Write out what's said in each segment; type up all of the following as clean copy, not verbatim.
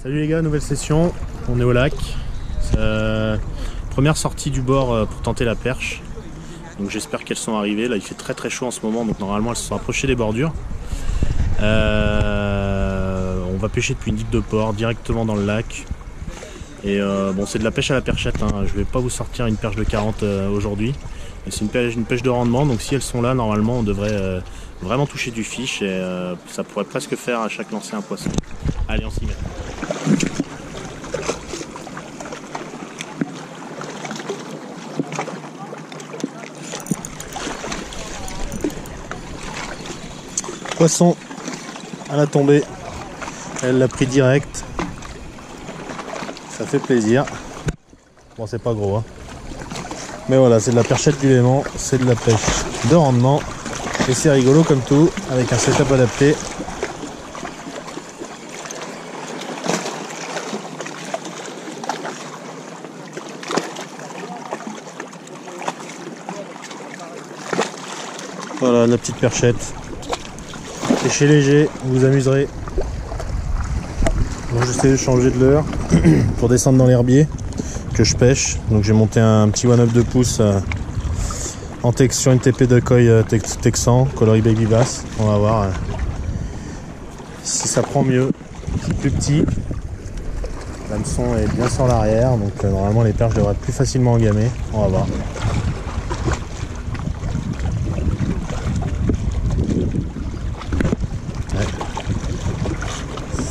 Salut les gars, nouvelle session, on est au lac. Première sortie du bord pour tenter la perche. Donc j'espère qu'elles sont arrivées. Là il fait très très chaud en ce moment, donc normalement elles se sont approchées des bordures. On va pêcher depuis une digue de port directement dans le lac. Et bon, c'est de la pêche à la perchette, hein. Je vais pas vous sortir une perche de 40 aujourd'hui. C'est une pêche de rendement, donc si elles sont là, normalement on devrait vraiment toucher du fiche et ça pourrait presque faire à chaque lancer un poisson. Allez, on s'y met. Poisson à la tombée, elle l'a pris direct, ça fait plaisir. Bon, c'est pas gros, hein. Mais voilà, c'est de la perchette du Léman, c'est de la pêche de rendement et c'est rigolo comme tout, avec un setup adapté. Voilà la petite perchette. Pêchez léger, vous vous amuserez. Donc j'essaie de changer de leurre pour descendre dans l'herbier que je pêche. Donc j'ai monté un petit one-up 2 pouces sur une TP de koi texan, coloris baby bass. On va voir si ça prend mieux. C'est plus petit. L'hameçon est bien sur l'arrière, donc normalement les perches devraient être plus facilement engamées. On va voir.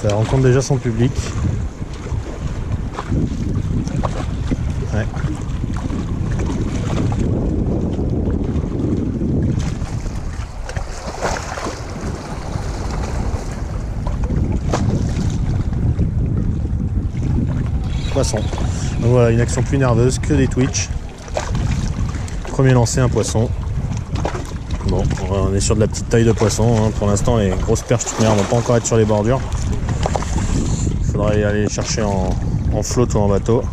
Ça rencontre déjà son public. Ouais. Poisson. Donc voilà, une action plus nerveuse que des twitch. Premier lancé, un poisson. Bon, on est sur de la petite taille de poisson, hein. Pour l'instant les grosses perches toutes vont pas encore être sur les bordures. Il faudra aller les chercher en flotte ou en bateau.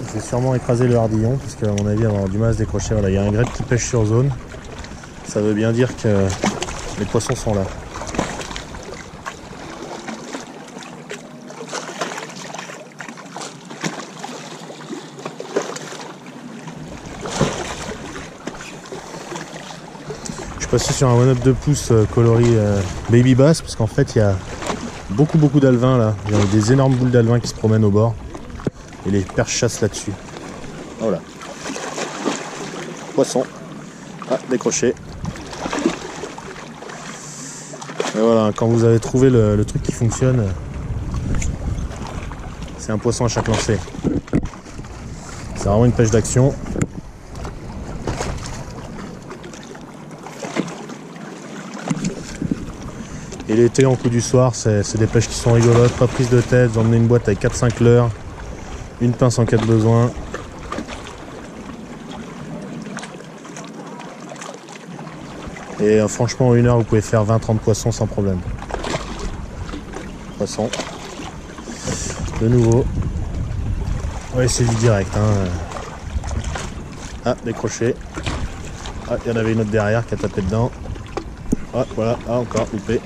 Je vais sûrement écraser le hardillon parce qu'à mon avis on va avoir du mal à se décrocher. Voilà, il y a un grec qui pêche sur zone. Ça veut bien dire que les poissons sont là. Je suis passé sur un one-up 2 pouces coloris baby bass parce qu'en fait il y a beaucoup d'alevins là. Il y a des énormes boules d'alevins qui se promènent au bord et les perches chassent là-dessus. Voilà. Poisson. Ah, décroché. Et voilà, quand vous avez trouvé le truc qui fonctionne, c'est un poisson à chaque lancer. C'est vraiment une pêche d'action. Et l'été en coup du soir, c'est des pêches qui sont rigolotes, pas prise de tête. Vous emmenez une boîte avec 4-5 leurres, une pince en cas de besoin. Et franchement en 1 heure vous pouvez faire 20-30 poissons sans problème. Poisson. De nouveau. Ouais, c'est du direct, hein. Ah, décroché. Ah, il y en avait une autre derrière qui a tapé dedans. Ah, voilà, ah, encore loupé.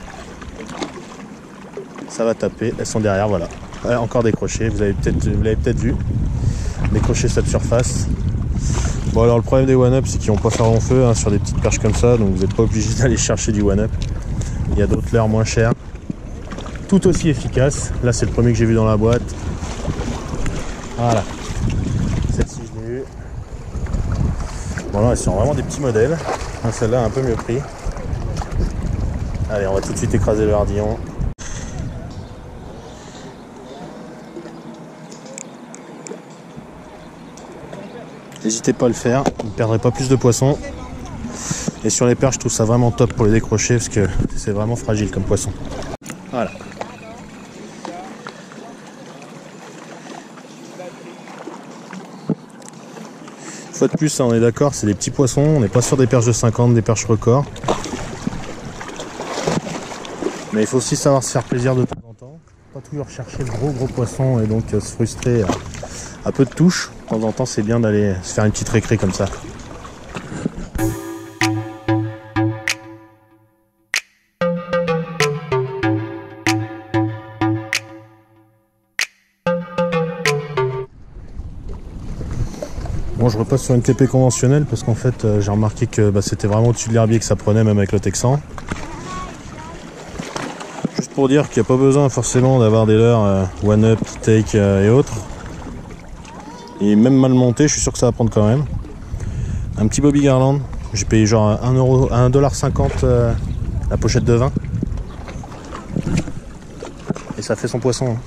Ça va taper, elles sont derrière, voilà. Ouais, encore décroché, vous l'avez peut-être vu. Décroché cette surface. Bon, alors le problème des one-up, c'est qu'ils vont pas faire long feu, hein, sur des petites perches comme ça, donc vous n'êtes pas obligé d'aller chercher du one-up. Il y a d'autres leurres moins chers, tout aussi efficaces. Là c'est le premier que j'ai vu dans la boîte. Voilà. Celle-ci je l'ai eu. Bon là elles sont vraiment des petits modèles. Celle-là a un peu mieux pris. Allez, on va tout de suite écraser le hardillon. N'hésitez pas à le faire, vous ne perdrez pas plus de poissons. Et sur les perches, je trouve ça vraiment top pour les décrocher parce que c'est vraiment fragile comme poisson. Voilà. Une fois de plus, on est d'accord, c'est des petits poissons. On n'est pas sur des perches de 50, des perches records. Mais il faut aussi savoir se faire plaisir de temps en temps. Pas toujours chercher le gros poisson et donc se frustrer à peu de touches. De temps en temps, c'est bien d'aller se faire une petite récré comme ça. Bon, je repasse sur une TP conventionnelle parce qu'en fait j'ai remarqué que c'était vraiment au-dessus de l'herbier que ça prenait, même avec le Texan. Juste pour dire qu'il n'y a pas besoin forcément d'avoir des leurres One Up, Take et autres. Et même mal monté, je suis sûr que ça va prendre quand même. Un petit Bobby Garland, j'ai payé genre 1,50 $ la pochette de vin. Et ça fait son poisson. Hein.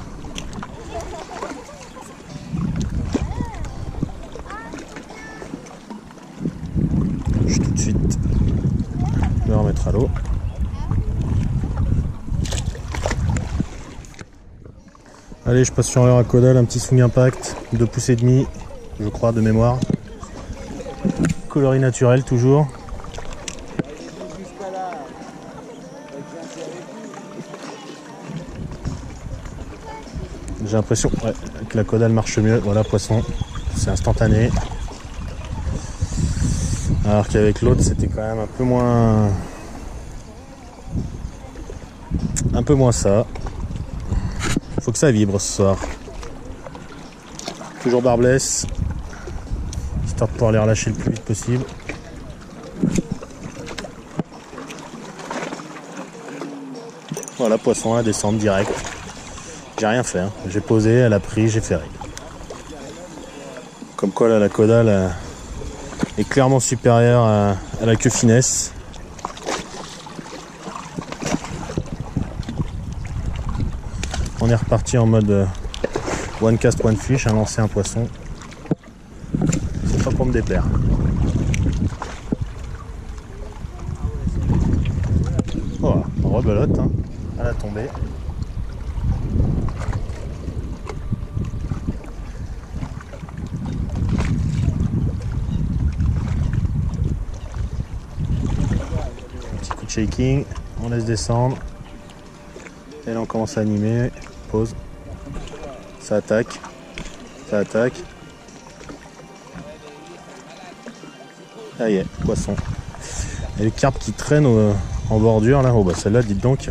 Je vais tout de suite le remettre à l'eau. Allez, je passe sur un leurre à caudale, un petit swing impact, 2,5 pouces, je crois, de mémoire. Coloris naturel toujours. J'ai l'impression que la caudale marche mieux. Voilà, poisson, c'est instantané. Alors qu'avec l'autre, c'était quand même un peu moins ça. Faut que ça vibre ce soir. Toujours barbless, histoire de pouvoir les relâcher le plus vite possible. Voilà, poisson à descendre direct. J'ai rien fait, hein. J'ai posé, elle a pris, j'ai ferré. Comme quoi là, la caudale est clairement supérieure à la queue finesse. On est reparti en mode one cast, one fish, un lancer, un poisson. C'est pas pour me déplaire. Oh, rebelote, hein, à la tombée. Shaking, on laisse descendre et là on commence à animer, pause, ça attaque, ça y est, poisson. Et les carpes qui traînent en bordure là, oh bah celle-là dites donc,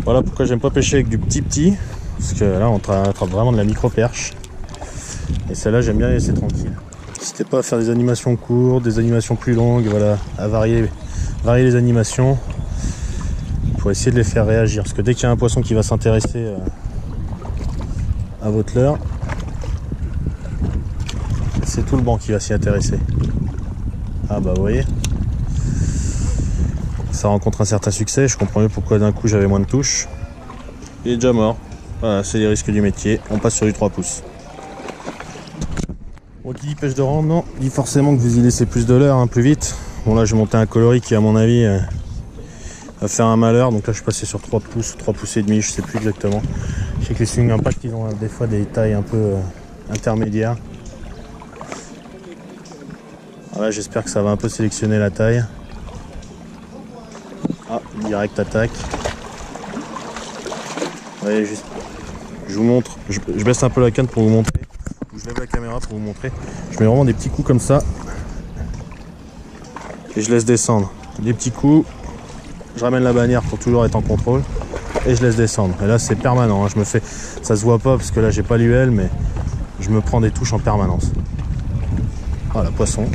voilà pourquoi j'aime pas pêcher avec du petit, parce que là on attrape vraiment de la micro perche et celle-là j'aime bien la laisser tranquille. N'hésitez pas à faire des animations courtes, des animations plus longues, voilà, à varier les animations pour essayer de les faire réagir, parce que dès qu'il y a un poisson qui va s'intéresser à votre leurre, c'est tout le banc qui va s'y intéresser. Ah bah vous voyez, ça rencontre un certain succès, je comprends mieux pourquoi d'un coup j'avais moins de touches. Il est déjà mort, voilà, c'est les risques du métier, on passe sur du 3 pouces. Bon, qui dit pêche de rang, non, dit forcément que vous y laissez plus de leurre, hein, plus vite. Bon là j'ai monté un coloris qui à mon avis va faire un malheur, donc là je suis passé sur 3 pouces, 3 pouces et demi, je sais plus exactement. Je sais que les swing impact ils ont des fois des tailles un peu intermédiaires. Là j'espère que ça va un peu sélectionner la taille. Ah, direct attaque. Vous voyez, juste, je vous montre, je baisse un peu la canne pour vous montrer, je lève la caméra pour vous montrer. Je mets vraiment des petits coups comme ça. Et je laisse descendre des petits coups, je ramène la bannière pour toujours être en contrôle et je laisse descendre. Et là c'est permanent, hein. Je me fais, ça se voit pas parce que là j'ai pas l'UL, mais je me prends des touches en permanence. Voilà, poisson.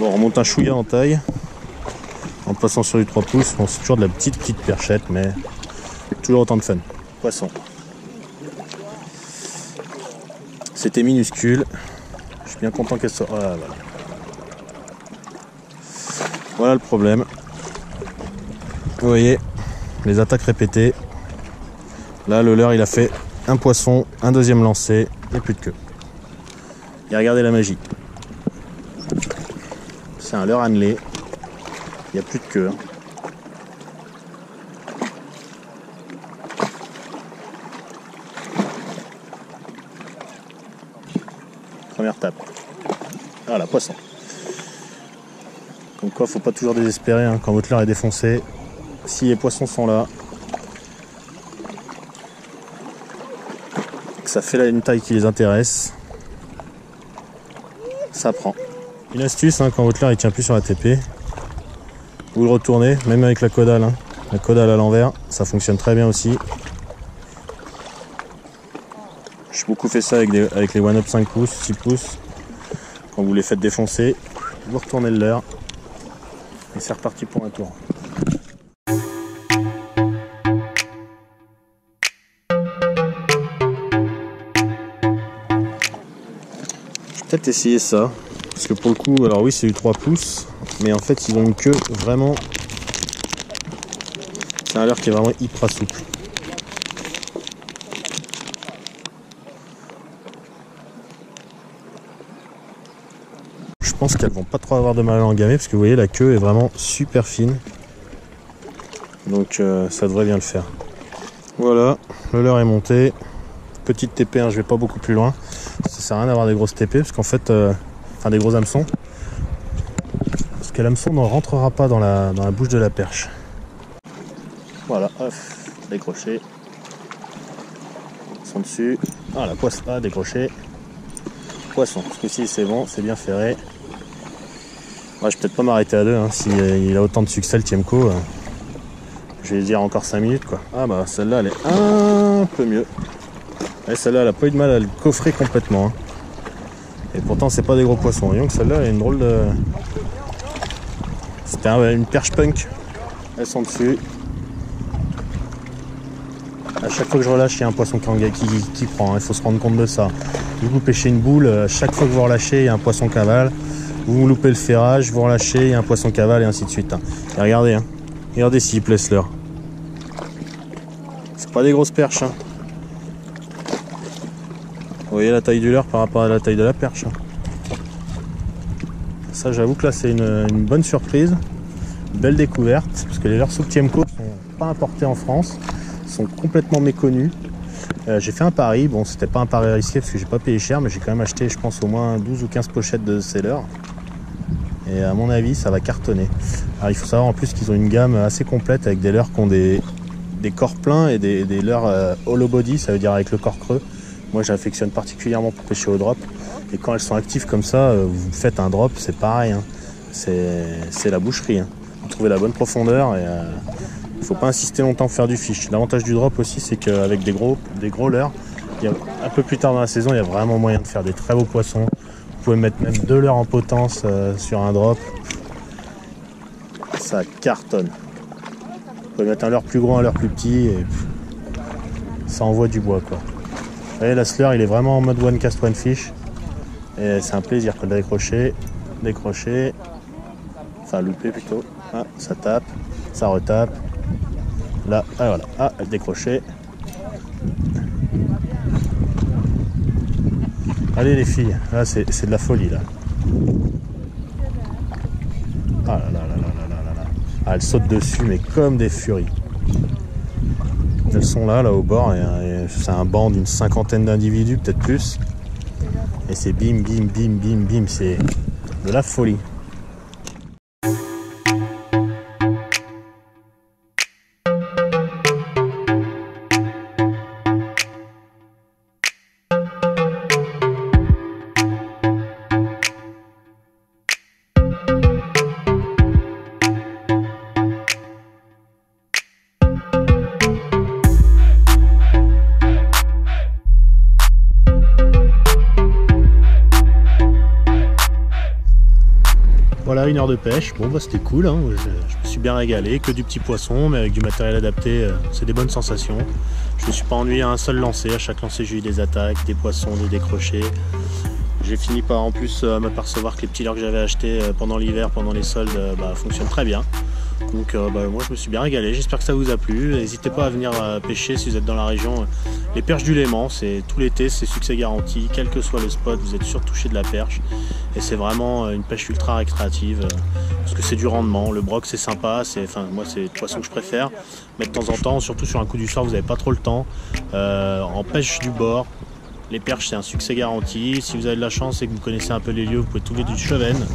Bon, on remonte un chouïa en taille en passant sur du 3 pouces. Bon, c'est toujours de la petite perchette, mais toujours autant de fun. Poisson. C'était minuscule, je suis bien content qu'elle soit. Voilà. Voilà le problème. Vous voyez, les attaques répétées. Là, le leurre il a fait un poisson, un deuxième lancé et plus de queue. Et regardez la magie. C'est un leurre annelé, il n'y a plus de queue. Première tape. Voilà, poisson. Comme quoi, faut pas toujours désespérer, hein, quand votre leurre est défoncé. Si les poissons sont là, que ça fait là une taille qui les intéresse, ça prend. Une astuce, hein, quand votre leurre il tient plus sur la TP, vous le retournez, même avec la caudale, hein, La caudale à l'envers, ça fonctionne très bien aussi. J'ai beaucoup fait ça avec les One Up 5 pouces, 6 pouces. Quand vous les faites défoncer, vous retournez le leurre et c'est reparti pour un tour. Je vais peut-être essayer ça, parce que pour le coup, alors oui c'est du 3 pouces, mais en fait ils ont une queue vraiment... C'est un leurre qui est vraiment hyper souple. Je pense qu'elles vont pas trop avoir de mal à l'engamer parce que vous voyez la queue est vraiment super fine. Donc ça devrait bien le faire. Voilà, le leurre est monté. Petite TP, hein, je vais pas beaucoup plus loin. Ça sert à rien d'avoir des grosses TP parce qu'en fait, enfin des gros hameçons. Parce que l'hameçon ne rentrera pas dans la bouche de la perche. Voilà, hop, décroché. Ils sont dessus. Ah la poisson, ah, décroché. Poisson, parce que si c'est bon, c'est bien ferré. Ouais, je vais peut-être pas m'arrêter à 2, hein, s'il a autant de succès le Tiemco. Je vais dire encore 5 minutes quoi. Ah bah celle-là elle est un peu mieux. Et celle-là elle a pas eu de mal à le coffrer complètement. Hein. Et pourtant c'est pas des gros poissons. Voyons que celle-là elle a une drôle de... C'était une perche punk. Elles sont dessus. À chaque fois que je relâche, il y a un poisson qui prend. Il faut se rendre compte de ça. Vous pêchez une boule, à chaque fois que vous relâchez, il y a un poisson cavale. Vous loupez le ferrage, vous relâchez, il y a un poisson cavale et ainsi de suite. Et regardez, hein. Regardez s'il plaît ce leurre. C'est pas des grosses perches. Hein. Vous voyez la taille du leurre par rapport à la taille de la perche. Hein. Ça, j'avoue que là, c'est une bonne surprise. Une belle découverte. Parce que les leurres sous Tiemco ne sont pas importés en France. Ils sont complètement méconnus. J'ai fait un pari. Bon, c'était pas un pari risqué parce que j'ai pas payé cher. Mais j'ai quand même acheté, je pense, au moins 12 ou 15 pochettes de ces leurres. Et à mon avis, ça va cartonner. Alors, il faut savoir en plus qu'ils ont une gamme assez complète avec des leurres qui ont des corps pleins et des leurres hollow body, ça veut dire avec le corps creux. Moi, j'affectionne particulièrement pour pêcher au drop. Et quand elles sont actives comme ça, vous faites un drop, c'est pareil. Hein. C'est la boucherie. Hein. Vous trouvez la bonne profondeur et il ne faut pas insister longtemps pour faire du fish. L'avantage du drop aussi, c'est qu'avec des gros leurres, un peu plus tard dans la saison, il y a vraiment moyen de faire des très beaux poissons. Vous pouvez mettre même 2 leurres en potence sur un drop. Ça cartonne. Vous pouvez mettre un leurre plus gros, un leurre plus petit et ça envoie du bois quoi. Vous voyez là ce leurre il est vraiment en mode one cast one fish et c'est un plaisir de décrocher, enfin louper plutôt. Ah, ça tape, ça retape. Là, ah voilà, ah décroché. Allez les filles, là c'est de la folie là. Ah là là là là là là là. Ah, elles sautent dessus mais comme des furies. Elles sont là au bord et c'est un banc d'une 50aine d'individus, peut-être plus. Et c'est bim bim bim bim bim, c'est de la folie. Voilà, 1 heure de pêche, bon bah c'était cool, hein. Je me suis bien régalé, que du petit poisson, mais avec du matériel adapté, c'est des bonnes sensations. Je me suis pas ennuyé à un seul lancer, à chaque lancer j'ai eu des attaques, des poissons, des décrochés. J'ai fini par en plus m'apercevoir que les petits leurres que j'avais achetés pendant l'hiver, pendant les soldes, fonctionnent très bien. Donc moi je me suis bien régalé, j'espère que ça vous a plu. N'hésitez pas à venir pêcher si vous êtes dans la région. Les perches du Léman, c'est tout l'été, c'est succès garanti, quel que soit le spot, vous êtes sûr de toucher de la perche. Et c'est vraiment une pêche ultra récréative, parce que c'est du rendement, le broc c'est sympa, moi c'est le poisson que je préfère. Mais de temps en temps, surtout sur un coup du soir, vous n'avez pas trop le temps. En pêche du bord, les perches c'est un succès garanti. Si vous avez de la chance et que vous connaissez un peu les lieux, vous pouvez trouver du chevenne.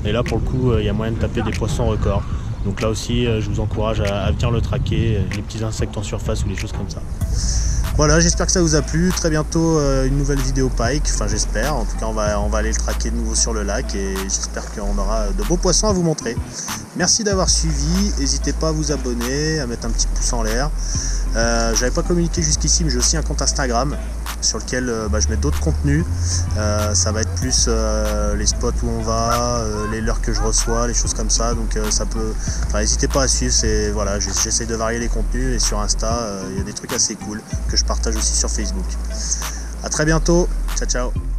Et là pour le coup, il y a moyen de taper des poissons records. Donc là aussi, je vous encourage à venir le traquer, les petits insectes en surface ou les choses comme ça. Voilà, j'espère que ça vous a plu. Très bientôt, une nouvelle vidéo pike, enfin j'espère. En tout cas, on va aller le traquer de nouveau sur le lac et j'espère qu'on aura de beaux poissons à vous montrer. Merci d'avoir suivi, n'hésitez pas à vous abonner, à mettre un petit pouce en l'air. J'avais pas communiqué jusqu'ici, mais j'ai aussi un compte Instagram sur lequel je mets d'autres contenus. Ça va être plus les spots où on va, les leurres que je reçois, les choses comme ça. Donc ça peut. N'hésitez pas à suivre. Voilà, j'essaie de varier les contenus, et sur Insta, il y a des trucs assez cool que je partage aussi sur Facebook. À très bientôt. Ciao ciao.